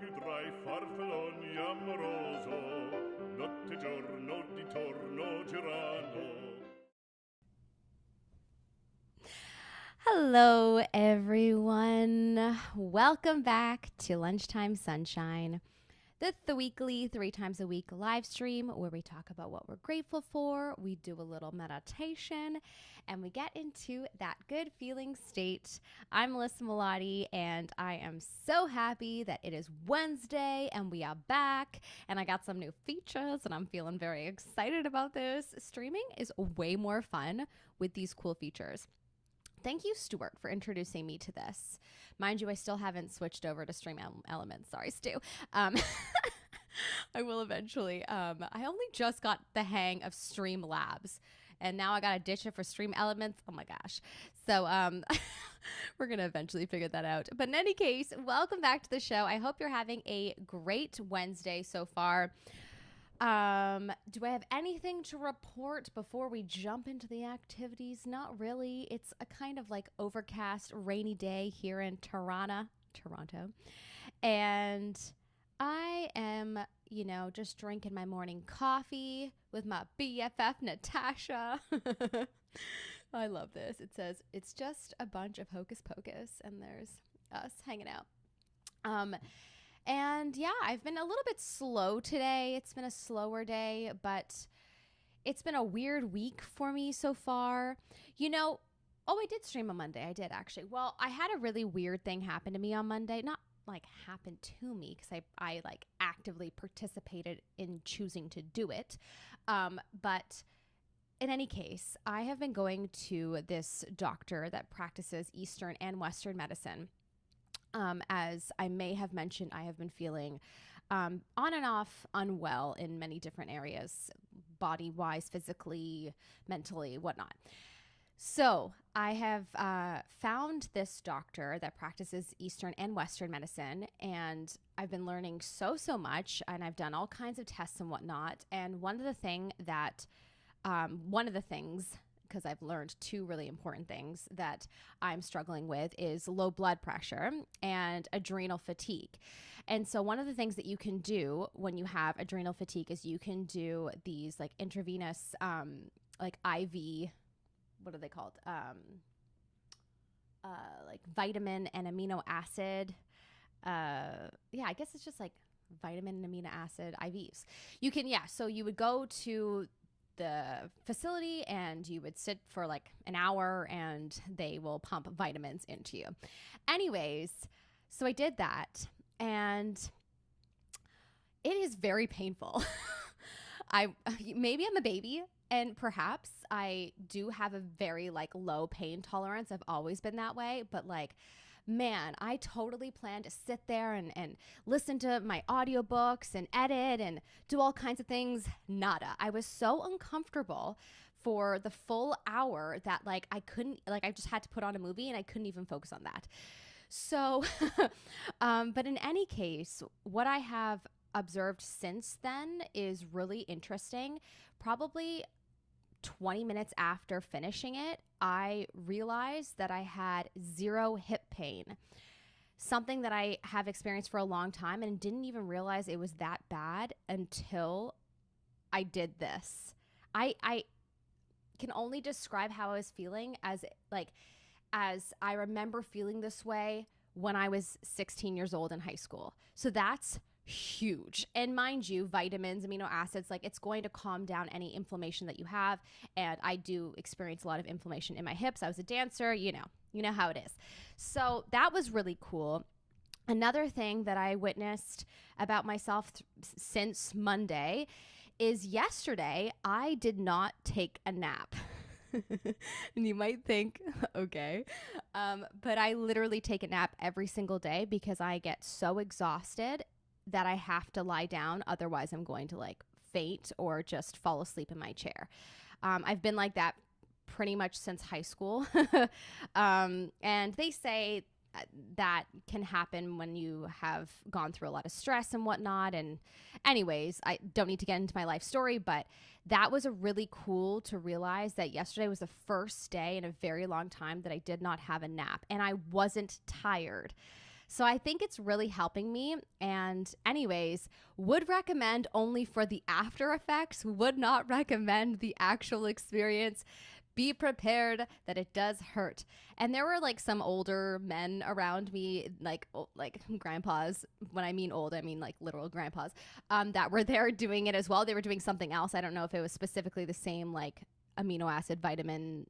più tra i farfalloni amoroso, notte e giorno di torno girano. Hello, everyone. Welcome back to Lunchtime Sunshine, the weekly, 3 times a week live stream where we talk about what we're grateful for. We do a little meditation and we get into that good feeling state. I'm Melissa Milotti, and I am so happy that it is Wednesday and we are back. And I got some new features and I'm feeling very excited about this. Streaming is way more fun with these cool features. Thank you, Stuart, for introducing me to this. Mind you, I still haven't switched over to Stream Elements. Sorry, Stu. I will eventually. I only just got the hang of Stream Labs, and now I got to ditch it for Stream Elements. Oh my gosh. So we're going to eventually figure that out. But in any case, welcome back to the show. I hope you're having a great Wednesday so far. Do I have anything to report before we jump into the activities? Not really. It's a kind of like overcast, rainy day here in Toronto. And I am, just drinking my morning coffee with my BFF, Natasha. I love this. It says, it's just a bunch of hocus pocus, and there's us hanging out. And yeah, I've been a little bit slow today. It's been a slower day, but it's been a weird week for me so far. I did stream on Monday. I did actually. Well, I had a really weird thing happen to me on Monday. Not like happen to me because I like actively participated in choosing to do it. But in any case, I have been going to this doctor that practices Eastern and Western medicine. As I may have mentioned, I have been feeling on and off unwell in many different areas, body-wise, physically, mentally, whatnot. So I have found this doctor that practices Eastern and Western medicine, and I've been learning so much, and I've done all kinds of tests and whatnot. And one of the things, because I've learned two really important things that I'm struggling with, is low blood pressure and adrenal fatigue. And so one of the things that you can do when you have adrenal fatigue is you can do these like intravenous, like IV, what are they called? Like vitamin and amino acid. I guess it's just like vitamin and amino acid IVs. You can, so you would go to the facility and you would sit for like an hour and they will pump vitamins into you. Anyways, so I did that and it is very painful. Maybe I'm a baby and perhaps I do have a very like low pain tolerance. I've always been that way, but like, man, I totally plan to sit there and listen to my audiobooks and edit and do all kinds of things. Nada. I was so uncomfortable for the full hour that like I couldn't, like I just had to put on a movie and I couldn't even focus on that. So, but in any case, what I have observed since then is really interesting. Probably 20 minutes after finishing it, I realized that I had zero hip pain, something that I have experienced for a long time and didn't even realize it was that bad until I did this. I can only describe how I was feeling as I remember feeling this way when I was 16 years old in high school. So that's huge. And mind you, vitamins, amino acids, like it's going to calm down any inflammation that you have. And I do experience a lot of inflammation in my hips. I was a dancer, you know how it is. So that was really cool. Another thing that I witnessed about myself since Monday is yesterday, I did not take a nap. And you might think, okay, but I literally take a nap every single day because I get so exhausted that I have to lie down. Otherwise, I'm going to like faint or just fall asleep in my chair. I've been like that pretty much since high school. And they say that can happen when you have gone through a lot of stress and whatnot. And anyways, I don't need to get into my life story, but that was a really cool to realize that yesterday was the first day in a very long time that I did not have a nap and I wasn't tired. So I think it's really helping me. And anyways, would recommend only for the after effects, would not recommend the actual experience. Be prepared that it does hurt. And there were like some older men around me, like grandpas. When I mean old, I mean like literal grandpas, that were there doing it as well. They were doing something else. I don't know if it was specifically the same like amino acid vitamin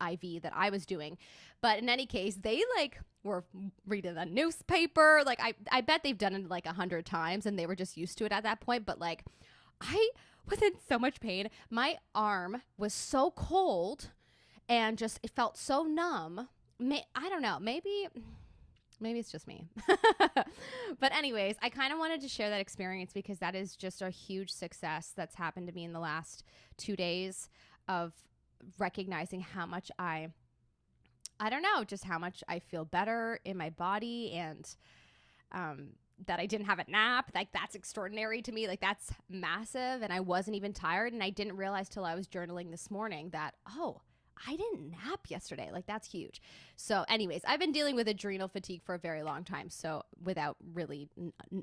IV that I was doing. But in any case, they like were reading the newspaper. Like I bet they've done it like 100 times and they were just used to it at that point. But like I was in so much pain. My arm was so cold and just it felt so numb. I don't know. Maybe it's just me. But anyways, I kind of wanted to share that experience because that is just a huge success that's happened to me in the last 2 days of recognizing how much I don't know, just how much I feel better in my body, and that I didn't have a nap. Like that's extraordinary to me. Like that's massive. And I wasn't even tired. And I didn't realize till I was journaling this morning that, oh, I didn't nap yesterday. Like that's huge. So anyways, I've been dealing with adrenal fatigue for a very long time. So without really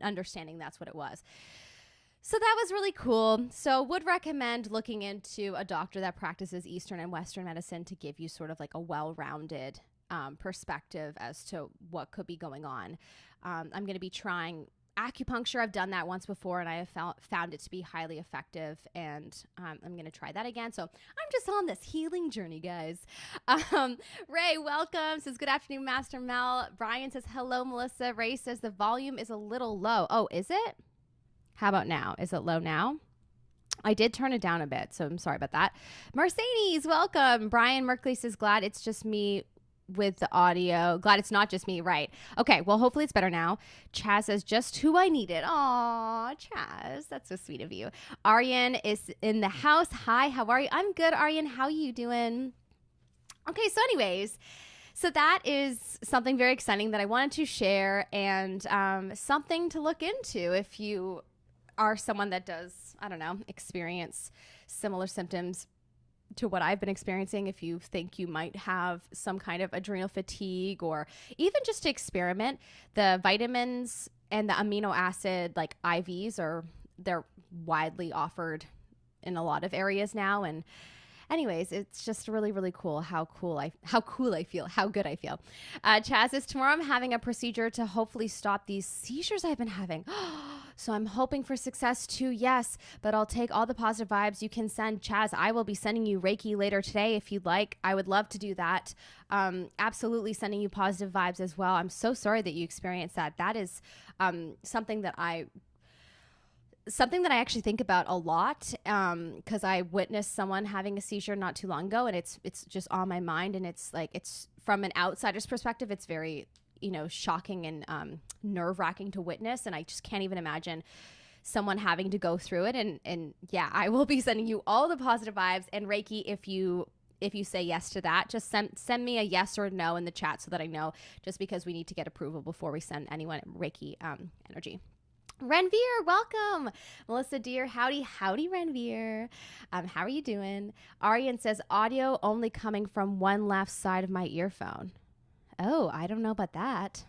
understanding that's what it was. So that was really cool. So would recommend looking into a doctor that practices Eastern and Western medicine to give you sort of like a well-rounded perspective as to what could be going on. I'm going to be trying acupuncture. I've done that once before and I have found it to be highly effective, and I'm going to try that again. So I'm just on this healing journey, guys. Ray, welcome. Says, good afternoon, Master Mel. Brian says, hello, Melissa. Ray says, the volume is a little low. Oh, is it? How about now? Is it low now? I did turn it down a bit, so I'm sorry about that. Mercedes, welcome. Brian Merkley says, glad it's just me with the audio. Glad it's not just me, right? Okay, well, hopefully it's better now. Chaz says, just who I needed. Aw, Chaz, that's so sweet of you. Aryan is in the house. Hi, how are you? I'm good, Aryan. How are you doing? Okay, so anyways, so that is something very exciting that I wanted to share, and something to look into if you are someone that does, I don't know, experience similar symptoms to what I've been experiencing. If you think you might have some kind of adrenal fatigue, or even just to experiment, the vitamins and the amino acid like IVs they're widely offered in a lot of areas now. And anyways, it's just really, really cool how good I feel. Chaz says, tomorrow I'm having a procedure to hopefully stop these seizures I've been having. So I'm hoping for success too. Yes, but I'll take all the positive vibes you can send. Chaz, I will be sending you Reiki later today if you'd like. I would love to do that. Absolutely sending you positive vibes as well. I'm so sorry that you experienced that. That is something that I actually think about a lot, because I witnessed someone having a seizure not too long ago, and it's just on my mind. And it's like, it's from an outsider's perspective, it's very, shocking and nerve-wracking to witness. And I just can't even imagine someone having to go through it. And yeah, I will be sending you all the positive vibes and Reiki if you say yes to that. Just send me a yes or no in the chat so that I know, just because we need to get approval before we send anyone Reiki energy. Renveer, welcome. Melissa dear, howdy Renveer. How are you doing? Aryan says, audio only coming from one left side of my earphone. Oh, I don't know about that.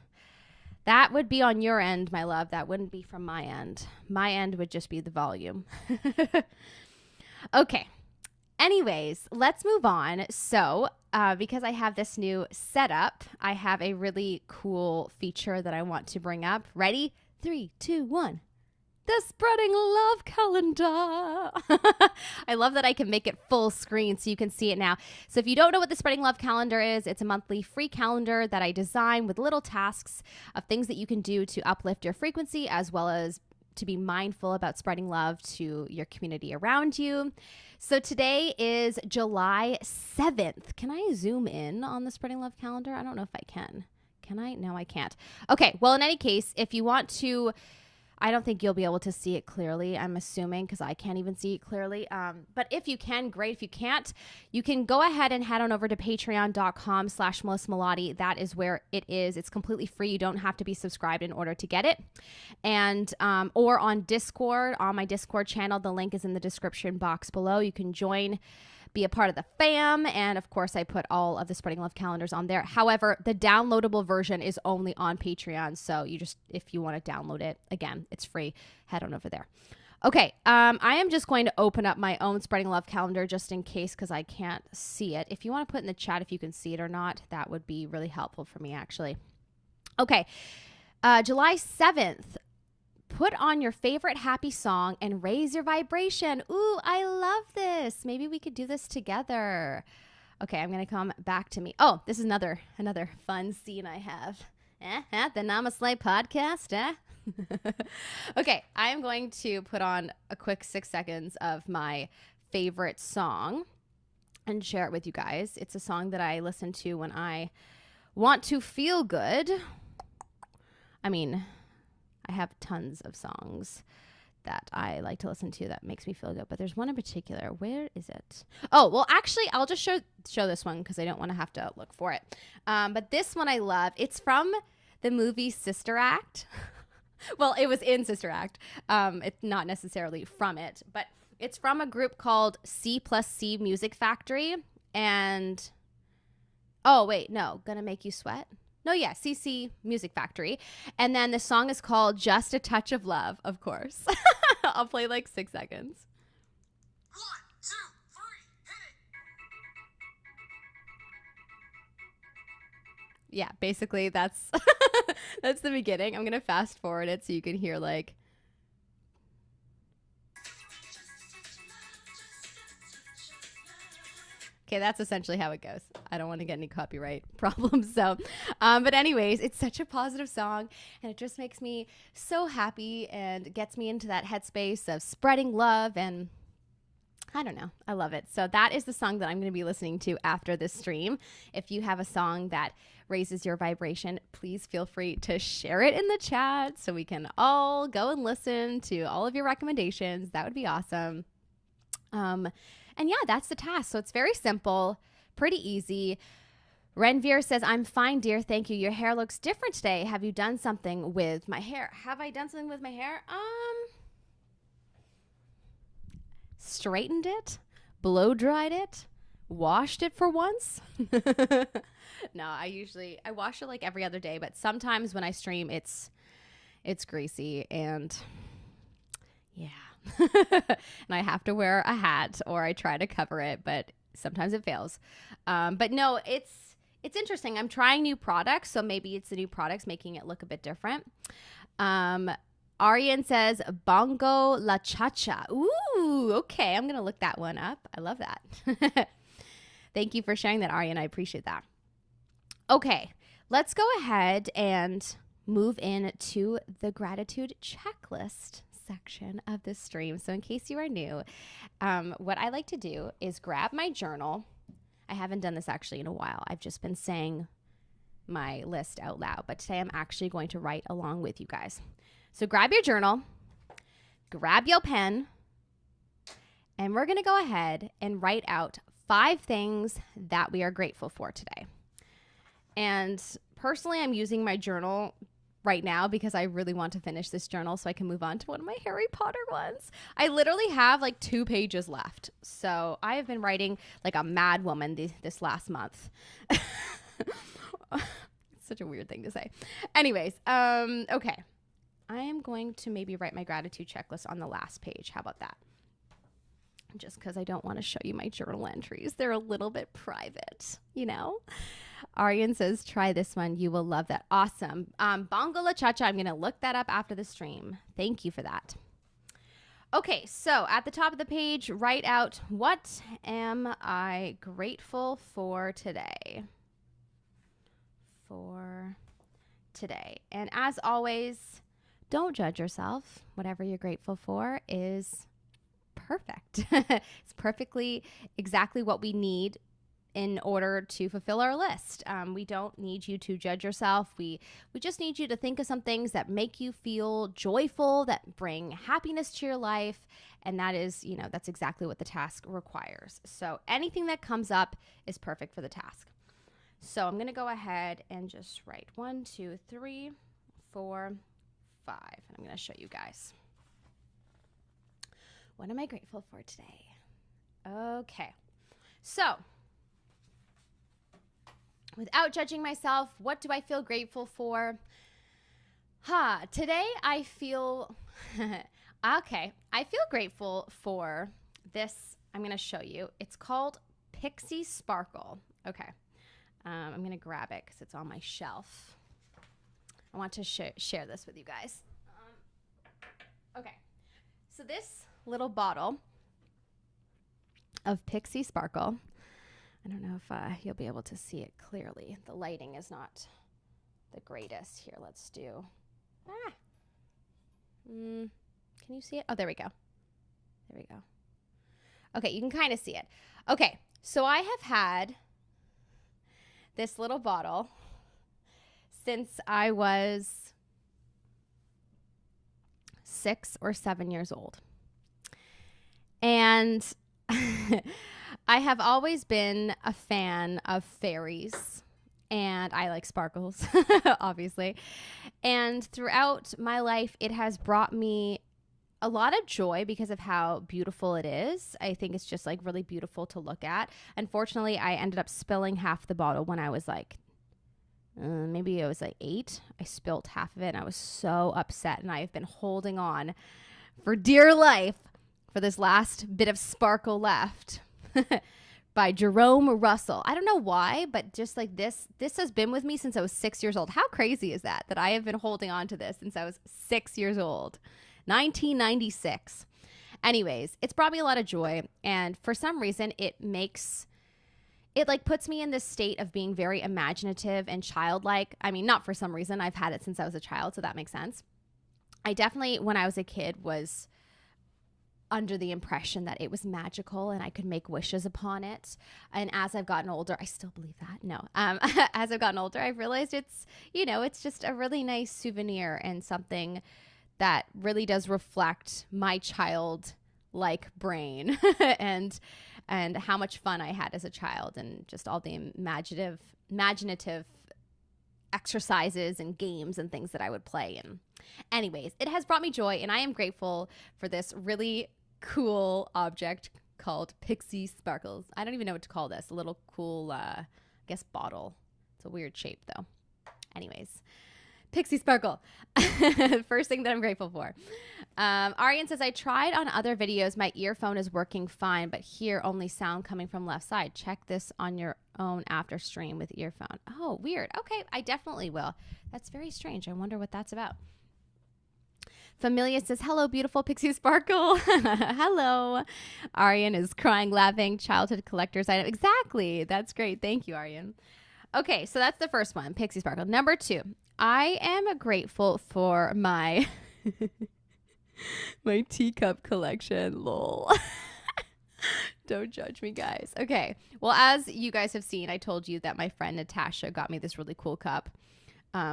That would be on your end, my love. That wouldn't be from my end. My end would just be the volume. Okay. Anyways, let's move on. So, because I have this new setup, I have a really cool feature that I want to bring up. Ready? 3, 2, 1. The Spreading Love Calendar. I love that I can make it full screen so you can see it now. So if you don't know what the Spreading Love Calendar is, it's a monthly free calendar that I design with little tasks of things that you can do to uplift your frequency, as well as to be mindful about spreading love to your community around you. So today is July 7th. Can I zoom in on the Spreading Love Calendar? I don't know if I can. Can I? No, I can't. Okay. Well, in any case, if you want to, I don't think you'll be able to see it clearly, I'm assuming, because I can't even see it clearly. But if you can, great. If you can't, you can go ahead and head on over to patreon.com/Melissa Melotti. That is where it is. It's completely free. You don't have to be subscribed in order to get it. And, or on Discord, on my Discord channel, the link is in the description box below. You can join be a part of the fam. And of course, I put all of the Spreading Love calendars on there. However, the downloadable version is only on Patreon. So you just, if you want to download it, again, it's free. Head on over there. Okay, I am just going to open up my own Spreading Love calendar just in case because I can't see it. If you want to put in the chat if you can see it or not, that would be really helpful for me, actually. Okay, July 7th, put on your favorite happy song and raise your vibration. Ooh, I love this. Maybe we could do this together. Okay, I'm going to come back to me. Oh, this is another fun scene I have. The Namaste podcast, Okay, I am going to put on a quick 6 seconds of my favorite song and share it with you guys. It's a song that I listen to when I want to feel good. I mean, I have tons of songs that I like to listen to that makes me feel good, but there's one in particular. Where is it? Oh, well, actually, I'll just show this one because I don't want to have to look for it. But this one I love. It's from the movie Sister Act. Well, it was in Sister Act. It's not necessarily from it, but it's from a group called C+C Music Factory. And, oh, wait, no, Gonna Make You Sweat? No, yeah, CC Music Factory. And then the song is called Just a Touch of Love, of course. I'll play like 6 seconds. 1, 2, 3, hit it. Yeah, basically that's that's the beginning. I'm going to fast forward it so you can hear like. Okay, that's essentially how it goes. I don't want to get any copyright problems. So, but anyways, it's such a positive song and it just makes me so happy and gets me into that headspace of spreading love. And I don't know, I love it. So that is the song that I'm going to be listening to after this stream. If you have a song that raises your vibration, please feel free to share it in the chat so we can all go and listen to all of your recommendations. That would be awesome. And yeah, that's the task. So it's very simple, pretty easy. Renvir says, I'm fine, dear. Thank you. Your hair looks different today. Have you done something with my hair? Have I done something with my hair? Straightened it, blow dried it, washed it for once. No, I wash it like every other day, but sometimes when I stream, it's greasy and yeah. And I have to wear a hat or I try to cover it, but sometimes it fails. But no, it's interesting. I'm trying new products, so maybe it's the new products making it look a bit different. Arian says, Bongo La Cha-Cha. Ooh, okay. I'm going to look that one up. I love that. Thank you for sharing that, Arian. I appreciate that. Okay, let's go ahead and move into the gratitude checklist section of this stream. So in case you are new, what I like to do is grab my journal. I haven't done this actually in a while. I've just been saying my list out loud, but today I'm actually going to write along with you guys. So grab your journal, grab your pen, and we're going to go ahead and write out 5 things that we are grateful for today. And personally, I'm using my journal right now because I really want to finish this journal so I can move on to one of my Harry Potter ones. I literally have like 2 pages left. So I have been writing like a mad woman this last month. It's such a weird thing to say. Anyways, okay. I am going to maybe write my gratitude checklist on the last page. How about that? Just because I don't want to show you my journal entries. They're a little bit private, you know? Arian says, try this one. You will love that. Awesome. Bongo La Cha-Cha. I'm going to look that up after the stream. Thank you for that. Okay, so at the top of the page, write out, what am I grateful for today? And as always, don't judge yourself. Whatever you're grateful for is perfect. It's perfectly exactly what we need in order to fulfill our list. We don't need you to judge yourself. We just need you to think of some things that make you feel joyful, that bring happiness to your life. And that is, that's exactly what the task requires. So anything that comes up is perfect for the task. So I'm going to go ahead and just write 1, 2, 3, 4, 5. And I'm going to show you guys. What am I grateful for today? Okay. So, without judging myself, what do I feel grateful for? Today I feel, okay, I feel grateful for this. I'm going to show you. It's called Pixie Sparkle. Okay. I'm going to grab it because it's on my shelf. I want to share this with you guys. Okay. So this little bottle of Pixie Sparkle, I don't know if you'll be able to see it clearly. The lighting is not the greatest. Here, let's do. Can you see it? Oh, there we go. There we go. Okay, you can kind of see it. Okay, so I have had this little bottle since I was 6 or 7 years old. And I have always been a fan of fairies, and I like sparkles, obviously. And throughout my life, it has brought me a lot of joy because of how beautiful it is. I think it's just like really beautiful to look at. Unfortunately, I ended up spilling half the bottle when I was like, maybe it was like 8. I spilled half of it, and I was so upset, and I have been holding on for dear life for this last bit of sparkle left by Jerome Russell. I don't know why, but just like this has been with me since I was 6 years old. How crazy is that I have been holding on to this since I was 6 years old? 1996. Anyways, it's brought me a lot of joy, and for some reason it like puts me in this state of being very imaginative and childlike. I mean, not for some reason. I've had it since I was a child, so that makes sense. I definitely, when I was a kid, was under the impression that it was magical and I could make wishes upon it. And as I've gotten older, I still believe that. No. As I've gotten older, I've realized it's just a really nice souvenir and something that really does reflect my childlike brain and how much fun I had as a child, and just all the imaginative exercises and games and things that I would play. And anyways, it has brought me joy, and I am grateful for this really cool object called Pixie Sparkles. I don't even know what to call this. A little cool, I guess, bottle. It's a weird shape though. Anyways, Pixie Sparkle. First thing that I'm grateful for. Arian says, I tried on other videos. My earphone is working fine, but hear only sound coming from left side. Check this on your own after stream with earphone. Oh, weird. Okay, I definitely will. That's very strange. I wonder what that's about. Familia says, hello, beautiful Pixie Sparkle. Hello. Arian is crying, laughing, childhood collector's item. Exactly. That's great. Thank you, Arian. Okay, so that's the first one, Pixie Sparkle. Number 2, I am grateful for my my teacup collection. Lol. Don't judge me, guys. Okay. Well, as you guys have seen, I told you that my friend Natasha got me this really cool cup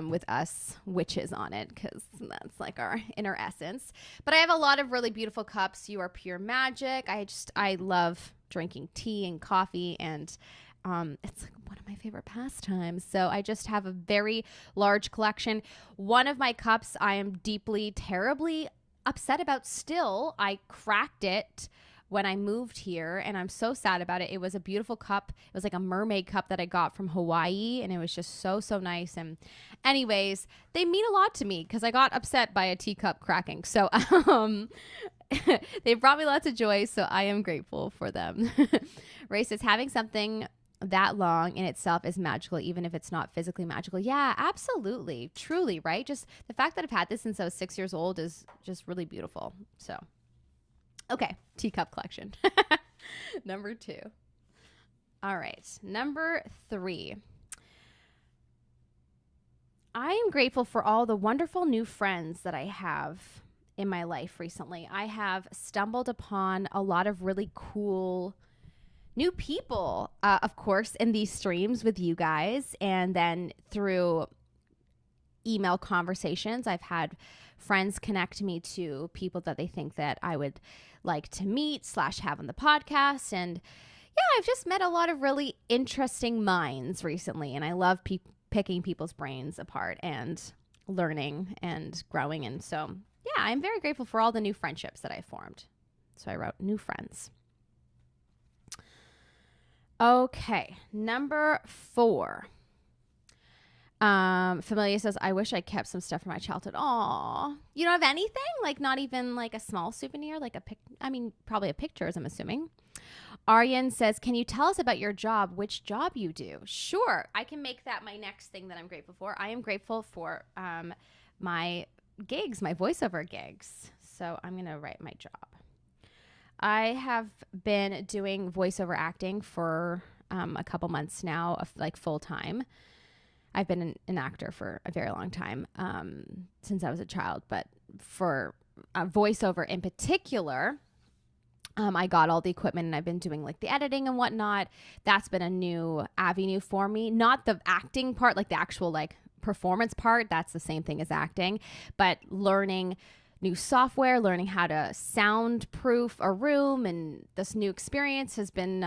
with us witches on it, because that's like our inner essence. But I have a lot of really beautiful cups. You are pure magic. I love drinking tea and coffee, and it's like one of my favorite pastimes. So I just have a very large collection. One of my cups I am deeply, terribly upset about still. I cracked it when I moved here, and I'm so sad about it. It was a beautiful cup. It was like a mermaid cup that I got from Hawaii, and it was just so nice. And anyways, they mean a lot to me because I got upset by a teacup cracking. So they brought me lots of joy, so I am grateful for them. Ray says, having something that long in itself is magical, even if it's not physically magical. Yeah, absolutely. Truly, right? Just the fact that I've had this since I was 6 years old is just really beautiful. So, okay, teacup collection. Number 2. All right, number 3. I am grateful for all the wonderful new friends that I have in my life recently. I have stumbled upon a lot of really cool new people, of course, in these streams with you guys. And then through email conversations, I've had friends connect me to people that they think that I would like to meet / have on the podcast. And yeah, I've just met a lot of really interesting minds recently. And I love picking people's brains apart and learning and growing. And so, yeah, I'm very grateful for all the new friendships that I formed. So I wrote new friends. Okay, number 4. Familia says, I wish I kept some stuff from my childhood. Aw, you don't have anything? Like not even like a small souvenir, like probably a picture, as I'm assuming. Aryan says, can you tell us about your job, which job you do? Sure, I can make that my next thing that I'm grateful for. I am grateful for my gigs, my voiceover gigs. So I'm going to write my job. I have been doing voiceover acting for a couple months now, like full time. I've been an actor for a very long time, since I was a child. But for voiceover in particular, I got all the equipment and I've been doing like the editing and whatnot. That's been a new avenue for me. Not the acting part, like the actual like performance part. That's the same thing as acting. But learning new software, learning how to soundproof a room, and this new experience has been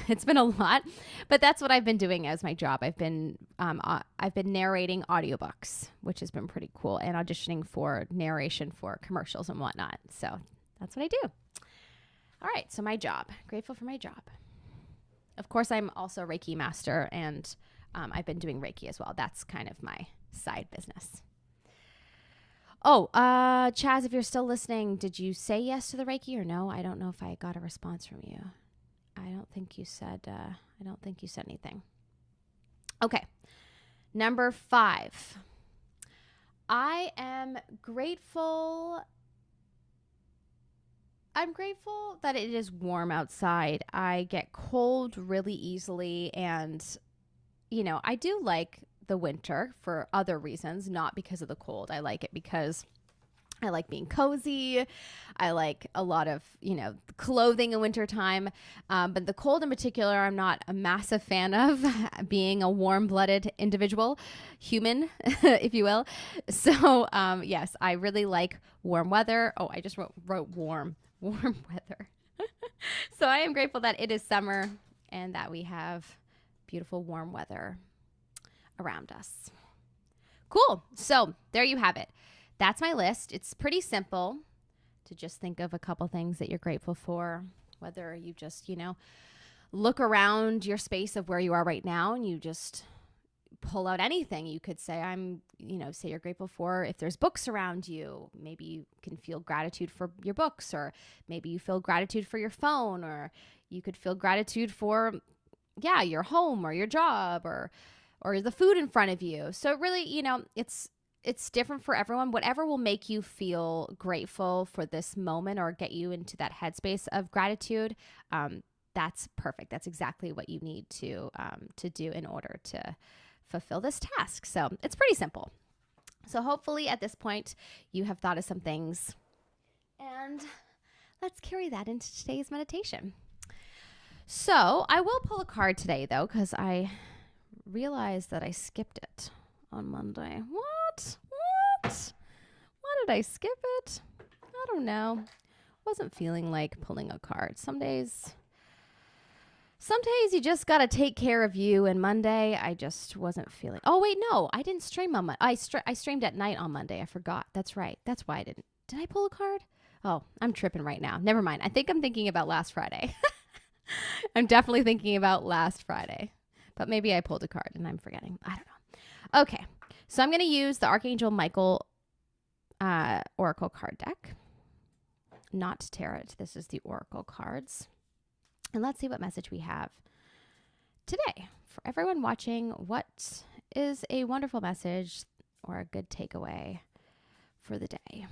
it's been a lot, but that's what I've been doing as my job. I've been narrating audiobooks, which has been pretty cool, and auditioning for narration for commercials and whatnot. So that's what I do. All right, so my job. Grateful for my job. Of course, I'm also a Reiki master, and I've been doing Reiki as well. That's kind of my side business. Oh, Chaz, if you're still listening, did you say yes to the Reiki or no? I don't know if I got a response from you. I don't think you said anything. Okay. Number 5. I am grateful. I'm grateful that it is warm outside. I get cold really easily, and I do like the winter for other reasons, not because of the cold. I like it because I like being cozy. I like a lot of, clothing in wintertime. But the cold in particular, I'm not a massive fan of, being a warm-blooded individual, human, if you will. So, yes, I really like warm weather. Oh, I just wrote warm weather. So I am grateful that it is summer and that we have beautiful warm weather around us. Cool. So there you have it. That's my list. It's pretty simple to just think of a couple things that you're grateful for, whether you just, look around your space of where you are right now and you just pull out anything. You could say, say you're grateful for if there's books around you. Maybe you can feel gratitude for your books, or maybe you feel gratitude for your phone, or you could feel gratitude for, your home or your job or the food in front of you. So really, it's different for everyone. Whatever will make you feel grateful for this moment or get you into that headspace of gratitude, that's perfect. That's exactly what you need to do in order to fulfill this task. So it's pretty simple. So hopefully at this point you have thought of some things, and let's carry that into today's meditation. So I will pull a card today though, because I realized that I skipped it on Monday. What? Why did I skip it? I don't know. Wasn't feeling like pulling a card. Some days you just got to take care of you. And Monday, I just wasn't feeling. Oh, wait, no. I didn't stream on Monday. I streamed at night on Monday. I forgot. That's right. That's why I didn't. Did I pull a card? Oh, I'm tripping right now. Never mind. I think I'm thinking about last Friday. I'm definitely thinking about last Friday. But maybe I pulled a card and I'm forgetting. I don't know. Okay. So I'm going to use the Archangel Michael Oracle card deck. Not Tarot. This is the Oracle cards. And let's see what message we have today. For everyone watching, what is a wonderful message or a good takeaway for the day?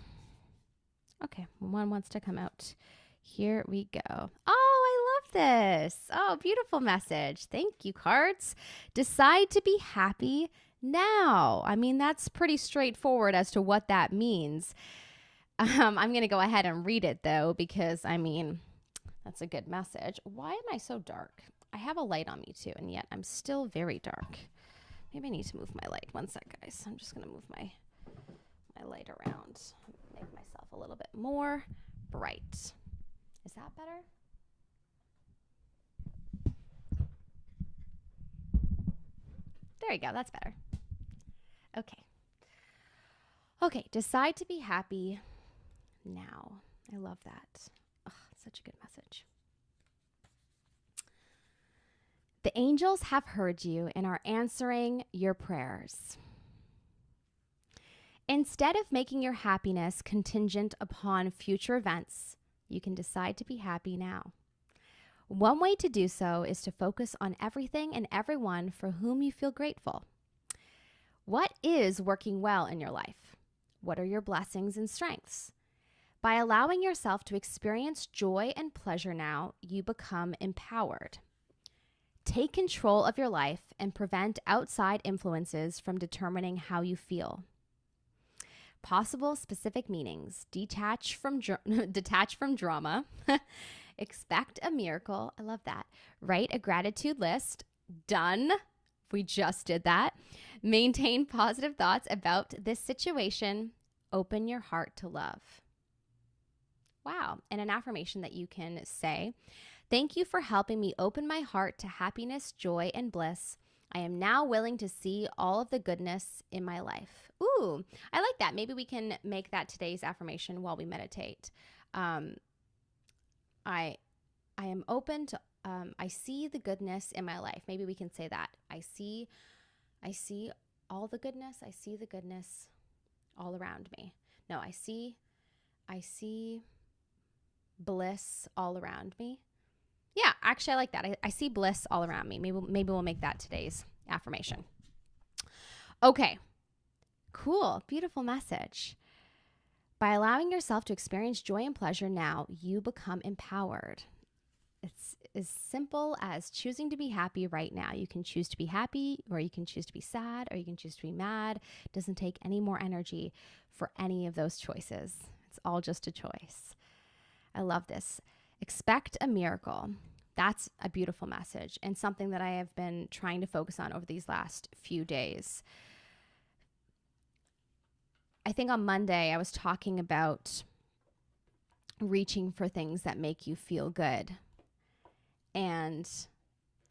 Okay, one wants to come out. Here we go. Oh, I love this. Oh, beautiful message. Thank you, cards. Decide to be happy now. I mean, that's pretty straightforward as to what that means. I'm going to go ahead and read it, though, because, that's a good message. Why am I so dark? I have a light on me, too, and yet I'm still very dark. Maybe I need to move my light. One sec, guys. I'm just going to move my light around. Make myself a little bit more bright. Is that better? There you go. That's better. Okay, decide to be happy now. I love that. Such a good message. The angels have heard you and are answering your prayers. Instead of making your happiness contingent upon future events, you can decide to be happy now. One way to do so is to focus on everything and everyone for whom you feel grateful. What is working well in your life? What are your blessings and strengths? By allowing yourself to experience joy and pleasure now, you become empowered. Take control of your life and prevent outside influences from determining how you feel. Possible specific meanings: detach from drama, expect a miracle. I love that. Write a gratitude list. Done. We just did that. Maintain positive thoughts about this situation. Open your heart to love. Wow. And an affirmation that you can say: thank you for helping me open my heart to happiness, joy, and bliss. I am now willing to see all of the goodness in my life. Ooh, I like that. Maybe we can make that today's affirmation while we meditate. I am open to, I see the goodness in my life. Maybe we can say that. I see all the goodness. I see the goodness all around me. No, I see bliss all around me. Yeah, actually, I like that. I see bliss all around me. Maybe we'll make that today's affirmation. Okay, cool. Beautiful message. By allowing yourself to experience joy and pleasure now, you become empowered. It's as simple as choosing to be happy right now. You can choose to be happy, or you can choose to be sad, or you can choose to be mad. It doesn't take any more energy for any of those choices. It's all just a choice. I love this. Expect a miracle. That's a beautiful message, and something that I have been trying to focus on over these last few days. I think on Monday I was talking about reaching for things that make you feel good. And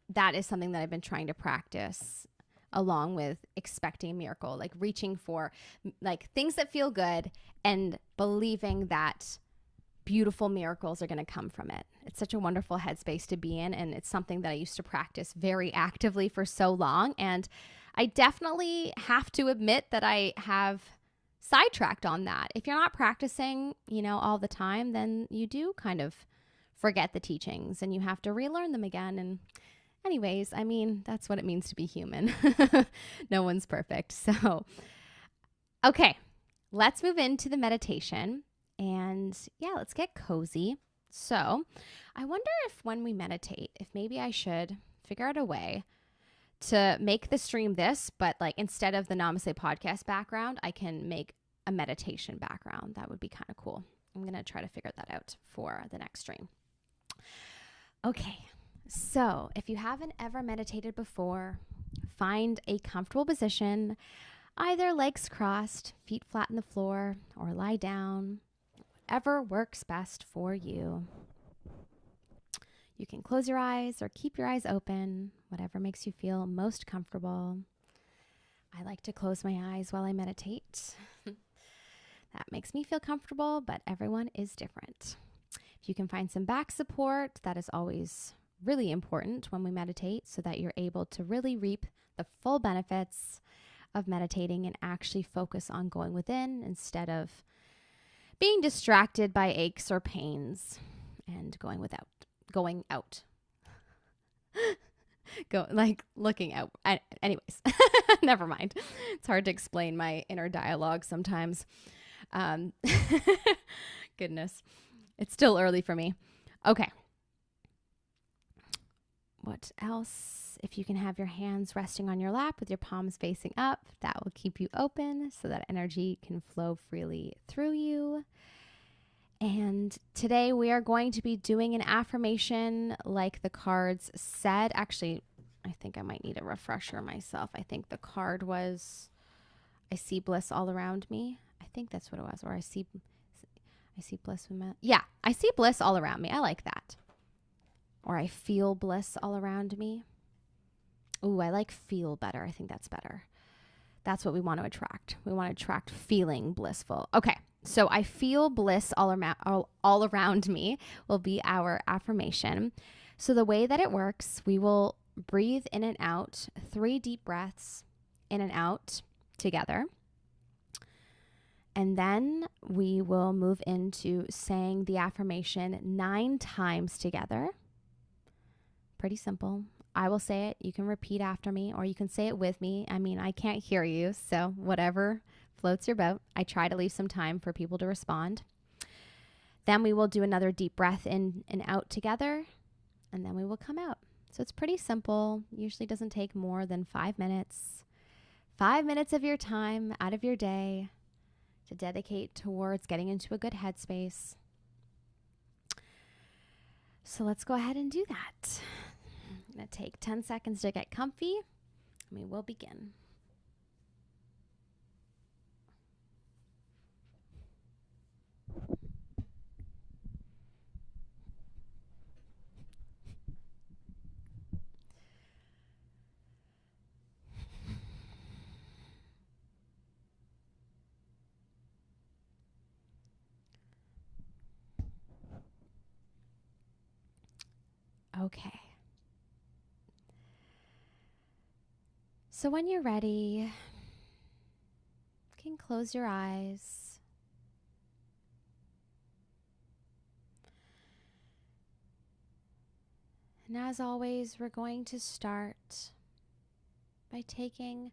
that is something that I've been trying to practice, along with expecting a miracle, like reaching for like things that feel good and believing that beautiful miracles are going to come from it. It's such a wonderful headspace to be in, and it's something that I used to practice very actively for so long. And I definitely have to admit that I have sidetracked on that. If you're not practicing, all the time, then you do kind of forget the teachings and you have to relearn them again. And anyways, I mean, that's what it means to be human. No one's perfect. So, okay, let's move into the meditation. And yeah, let's get cozy. So I wonder if when we meditate, if maybe I should figure out a way to make the stream this, but like instead of the Namaste podcast background, I can make a meditation background. That would be kind of cool. I'm going to try to figure that out for the next stream. Okay, so if you haven't ever meditated before, find a comfortable position, either legs crossed, feet flat on the floor, or lie down. Whatever works best for you. You can close your eyes or keep your eyes open, whatever makes you feel most comfortable. I like to close my eyes while I meditate. That makes me feel comfortable, but everyone is different. If you can find some back support, that is always really important when we meditate, so that you're able to really reap the full benefits of meditating and actually focus on going within instead of being distracted by aches or pains and going out. Looking out. Anyways, never mind. It's hard to explain my inner dialogue sometimes. Goodness. It's still early for me. Okay. What else? If you can have your hands resting on your lap with your palms facing up, that will keep you open so that energy can flow freely through you. And today we are going to be doing an affirmation like the cards said. Actually, I think I might need a refresher myself. I think the card was, I see bliss all around me. I think that's what it was. Or I see bliss. Yeah, I see bliss all around me. I like that. Or I feel bliss all around me. Ooh, I like feel better. I think that's better. That's what we want to attract. We want to attract feeling blissful. Okay, so I feel bliss all around me will be our affirmation. So the way that it works, we will breathe in and out, 3 deep breaths in and out together. And then we will move into saying the affirmation 9 times together. Pretty simple. I will say it. You can repeat after me, or you can say it with me. I mean, I can't hear you, so whatever floats your boat. I try to leave some time for people to respond. Then we will do another deep breath in and out together, and then we will come out. So it's pretty simple. Usually doesn't take more than 5 minutes. 5 minutes of your time out of your day to dedicate towards getting into a good headspace. So let's go ahead and do that. I'm going to take 10 seconds to get comfy, and we will begin. Okay. So when you're ready, you can close your eyes. And as always, we're going to start by taking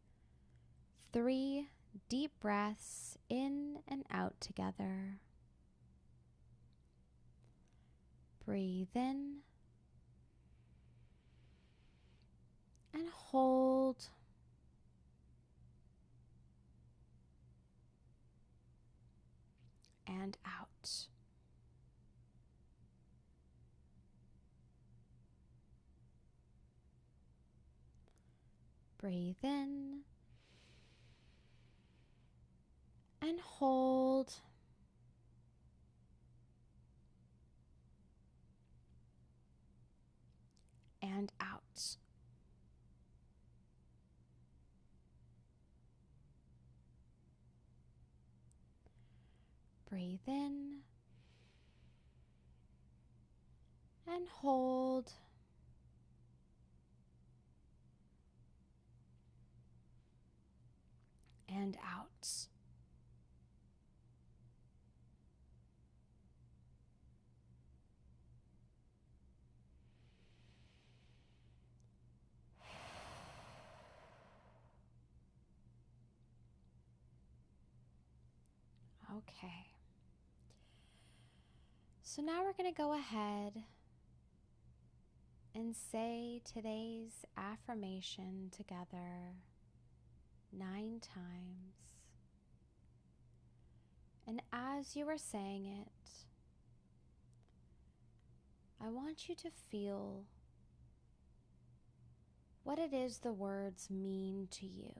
3 deep breaths in and out together. Breathe in and hold. And out. Breathe in and hold. And out. Breathe in and hold. And out. Okay. So now we're going to go ahead and say today's affirmation together 9 times. And as you are saying it, I want you to feel what it is the words mean to you.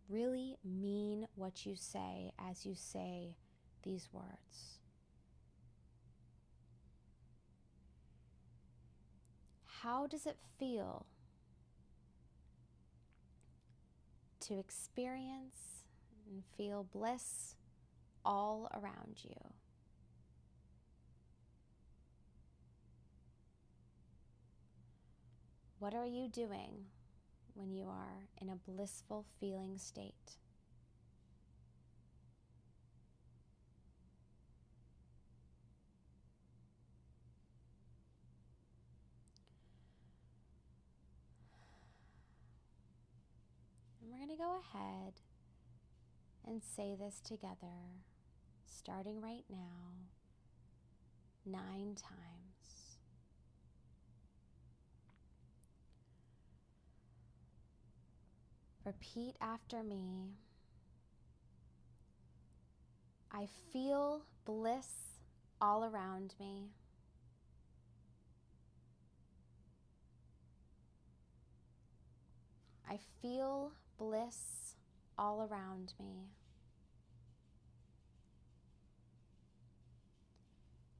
Really mean what you say as you say these words. How does it feel to experience and feel bliss all around you? What are you doing when you are in a blissful feeling state? And we're going to go ahead and say this together, starting right now, 9 times. Repeat after me. I feel bliss all around me. I feel bliss all around me.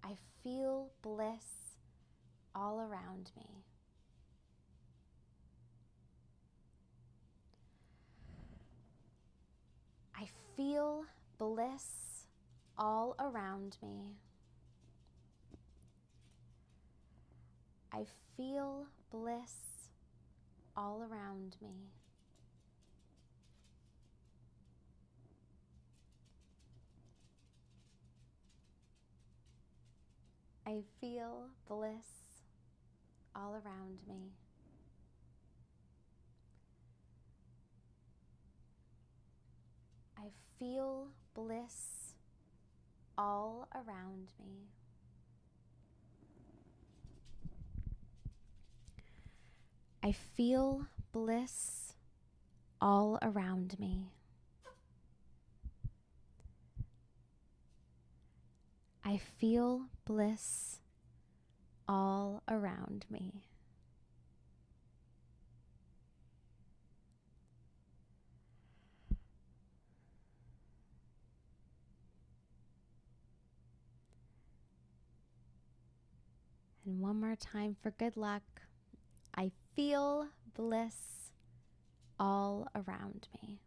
I feel bliss all around me. I feel bliss all around me. I feel bliss all around me. I feel bliss all around me. I feel bliss all around me. I feel bliss all around me. I feel bliss all around me. And one more time for good luck. I feel bliss all around me.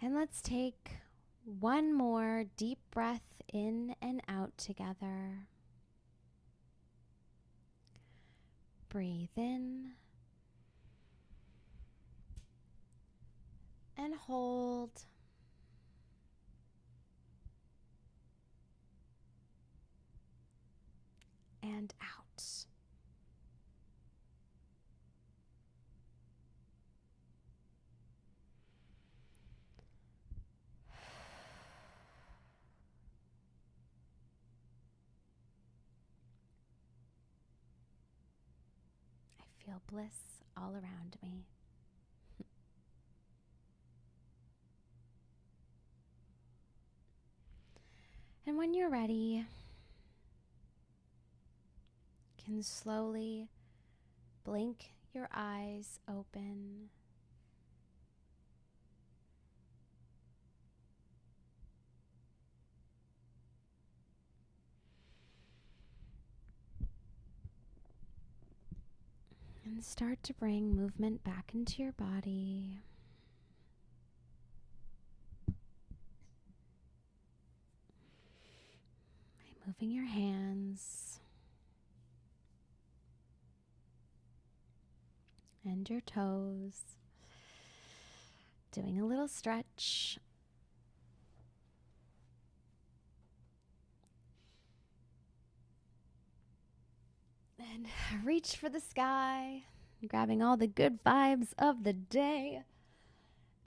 And let's take one more deep breath in and out together. Breathe in and hold. And out. I feel bliss all around me. And when you're ready, you can slowly blink your eyes open. And start to bring movement back into your body. By moving your hands and your toes. Doing a little stretch. And reach for the sky, grabbing all the good vibes of the day.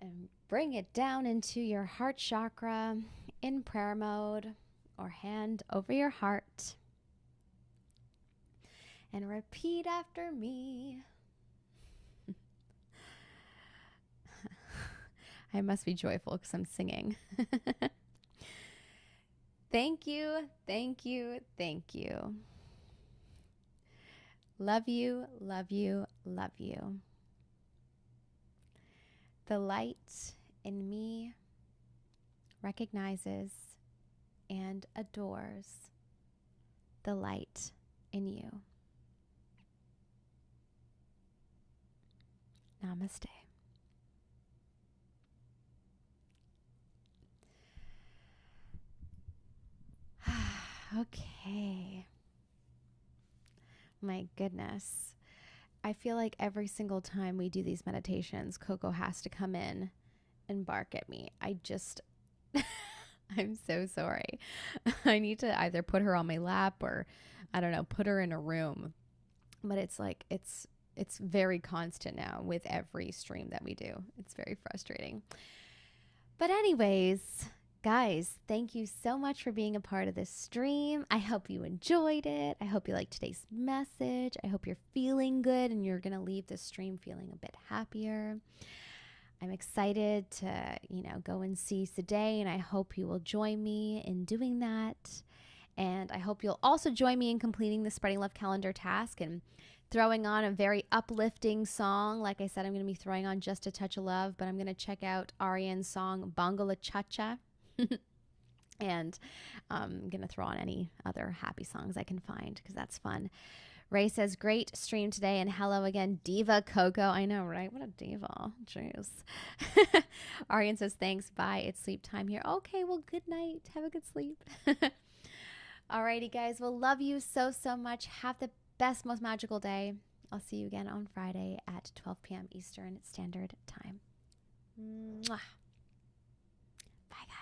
And bring it down into your heart chakra in prayer mode or hand over your heart. And repeat after me. I must be joyful because I'm singing. Thank you, thank you, thank you. Love you, love you, love you. The light in me recognizes and adores the light in you. Namaste. Okay. My goodness. I feel like every single time we do these meditations, Coco has to come in and bark at me. I'm so sorry. I need to either put her on my lap or, I don't know, put her in a room. But it's like, it's very constant now with every stream that we do. It's very frustrating. But anyways, guys, thank you so much for being a part of this stream. I hope you enjoyed it. I hope you liked today's message. I hope you're feeling good and you're going to leave this stream feeling a bit happier. I'm excited to, go and see today, and I hope you will join me in doing that. And I hope you'll also join me in completing the Spreading Love calendar task and throwing on a very uplifting song. Like I said, I'm going to be throwing on Just a Touch of Love, but I'm going to check out Ariane's song, Bongo La Cha Cha. And I'm going to throw on any other happy songs I can find because that's fun. Ray says, great stream today. And hello again, Diva Coco. I know, right? What a diva. Jeez. Arian says, thanks. Bye. It's sleep time here. Okay, well, good night. Have a good sleep. Alrighty, guys. Well, love you so, so much. Have the best, most magical day. I'll see you again on Friday at 12 p.m. Eastern Standard Time. Mwah. Bye, guys.